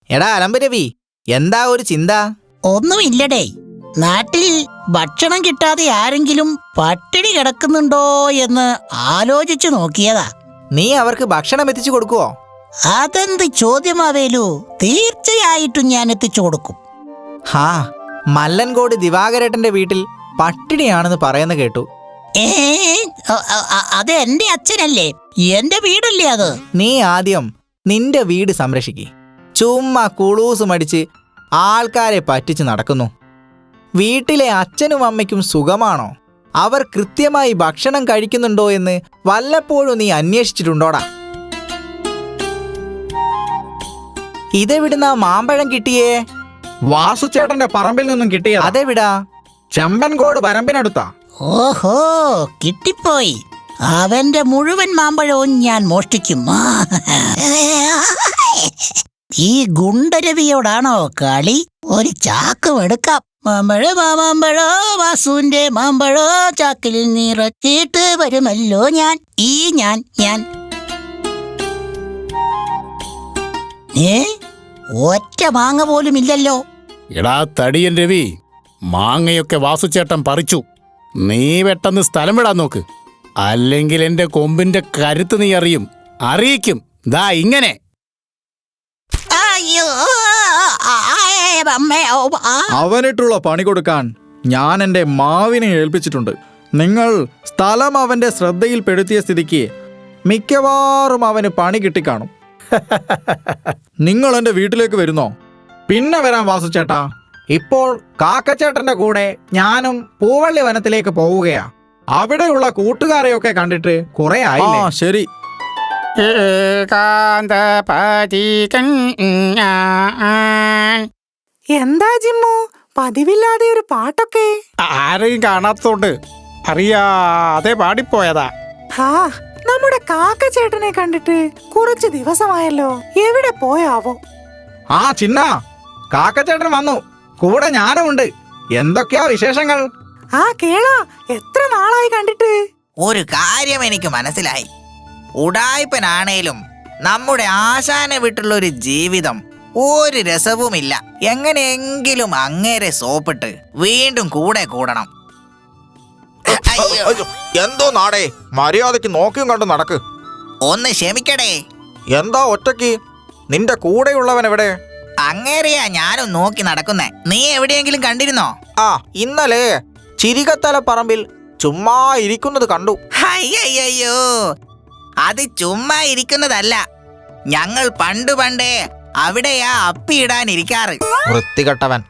എടാ അലമ്പരവി, എന്താ ഒരു ചിന്ത? ഒന്നുമില്ലടേ. നാട്ടിൽ ഭക്ഷണം കിട്ടാതെ ആരെങ്കിലും പട്ടിണി കിടക്കുന്നുണ്ടോ എന്ന് ആലോചിച്ചു നോക്കിയതാ. നീ അവർക്ക് ഭക്ഷണം എത്തിച്ചു കൊടുക്കുവോ? അതെന്ത് ചോദ്യമാവേലു? തീർച്ചയായിട്ടും ഞാൻ എത്തിച്ചു കൊടുക്കും. ഹാ, മല്ലൻകോട് ദിവാകരേട്ടന്റെ വീട്ടിൽ പട്ടിണിയാണെന്ന് പറയുന്ന കേട്ടു. അത് എന്റെ അച്ഛനല്ലേ, എന്റെ വീടല്ലേ അത്. നീ ആദ്യം നിന്റെ വീട് സംരക്ഷിക്ക്. ചുമ്മാ കുളൂസ് മടിച്ച് ആൾക്കാരെ പറ്റിച്ച് നടക്കുന്നു. വീട്ടിലെ അച്ഛനും അമ്മയ്ക്കും സുഖമാണോ? അവർ കൃത്യമായി ഭക്ഷണം കഴിക്കുന്നുണ്ടോ എന്ന് വല്ലപ്പോഴും നീ അന്വേഷിച്ചിട്ടുണ്ടോടാ? ഇതെവിടുന്നാ മാമ്പഴം കിട്ടിയേ? വാസുചേട്ടന്റെ പറമ്പിൽ നിന്നും കിട്ടിയ. അതെവിടാ? ചെമ്പൻകോട് പരമ്പിനടുത്താ. ഓഹോ, കിട്ടിപ്പോയി. അവന്റെ മുഴുവൻ മാമ്പഴവും ഞാൻ മോഷ്ടിക്കും. ഈ ഗുണ്ടരവിയോടാണോ കളി? ഒരു ചാക്കും എടുക്കാം. മാമ്പഴോ മാമ്പഴോ, വാസുവിന്റെ മാമ്പഴോ ചാക്കിൽ നിറച്ചിട്ട് വരുമല്ലോ ഞാൻ. ഞാൻ ഒറ്റ മാങ്ങ പോലും ഇല്ലല്ലോ. എടാ തടിയൻ രവി, മാങ്ങയൊക്കെ വാസുചേട്ടൻ പറിച്ചു. നീ പെട്ടെന്ന് സ്ഥലം വിടാൻ നോക്ക്, അല്ലെങ്കിൽ എന്റെ കൊമ്പിന്റെ കരുത്ത് നീ അറിയിക്കും. ദാ ഇങ്ങനെ. അയ്യോ, അവനിട്ടുള്ള പണി കൊടുക്കാൻ ഞാൻ എൻ്റെ മാവിനെ ഏൽപ്പിച്ചിട്ടുണ്ട്. നിങ്ങൾ സ്ഥലം അവന്റെ ശ്രദ്ധയിൽപ്പെടുത്തിയ സ്ഥിതിക്ക് മിക്കവാറും അവന് പണി കിട്ടിക്കാണും. നിങ്ങൾ എൻ്റെ വീട്ടിലേക്ക് വരുന്നോ? പിന്നെ വരാം വാസുചേട്ടാ. ഇപ്പോൾ കാക്കച്ചേട്ടന്റെ കൂടെ ഞാനും പൂവള്ളി വനത്തിലേക്ക് പോവുകയാ. അവിടെയുള്ള കൂട്ടുകാരെയൊക്കെ കണ്ടിട്ട് കുറെ ആയില്ലേ. ശരി. എന്താ ജിമ്മു, പതിവില്ലാതെ ഒരു പാട്ടൊക്കെ? ആരെയും കാണാത്തോണ്ട് അറിയാതെ പാടിപ്പോയതാ. ഹാ, നമ്മുടെ കാക്കച്ചേട്ടനെ കണ്ടിട്ട് കുറച്ച് ദിവസമായല്ലോ. എവിടെ പോയാവോ? ആ ചിന്ന, കാക്കച്ചേട്ടൻ വന്നു. കൂടെ ഞാനുമുണ്ട്. എന്തൊക്കെയാ വിശേഷങ്ങൾ? ആ കേളാ, എത്ര നാളായി കണ്ടിട്ട്. ഒരു കാര്യം എനിക്ക് മനസ്സിലായി. ഉടായ്പനാണേലും നമ്മുടെ ആശാനെ വിട്ടുള്ള ഒരു ജീവിതം ഒരു രസവുമില്ല. എങ്ങനെയെങ്കിലും അങ്ങേരെ സോപ്പിട്ട് വീണ്ടും കൂടെ കൂടണം. എന്തോ നാടേ, മര്യാദക്ക് നോക്കിയും കണ്ടു നടക്ക്. ഒന്ന് ക്ഷമിക്കടേ. എന്താ ഒറ്റയ്ക്ക്? നിന്റെ കൂടെയുള്ളവൻ എവിടെ? അങ്ങേരെയാ ഞാനും നോക്കി നടക്കുന്നേ. നീ എവിടെയെങ്കിലും കണ്ടിരുന്നോ? ആ, ഇന്നലെ ചിരികത്തല പറമ്പിൽ ചുമ്മാ ഇരിക്കുന്നത് കണ്ടു. അയ്യോ, അത് ചുമ്മാ ഇരിക്കുന്നതല്ല. ഞങ്ങൾ പണ്ടേ അവിടെയാ അപ്പിയിടാനിരിക്കാറ്. വൃത്തികെട്ടവൻ.